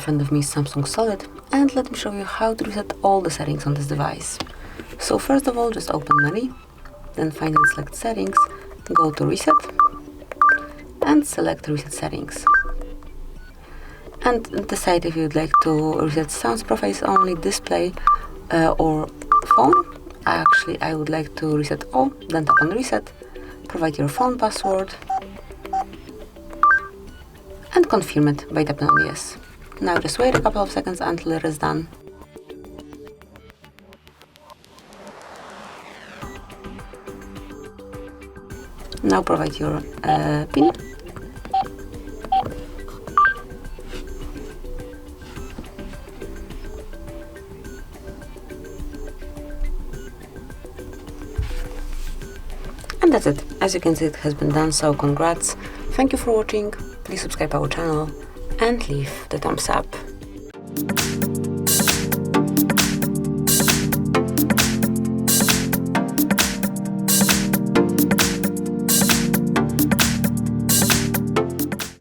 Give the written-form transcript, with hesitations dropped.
front of me is Samsung Solid, and let me show you how to reset all the settings on this device. So first of all, just open Menu, then find and select Settings, go to Reset, and select Reset Settings. And decide if you'd like to reset sounds profiles only, display, or phone. Actually, I would like to reset all, then tap on Reset, provide your phone password, and confirm it by tapping on Yes. Now just wait a couple of seconds until it is done. Now provide your PIN. And that's it. As you can see, it has been done, so congrats. Thank you for watching. Please subscribe our channel and leave the thumbs up.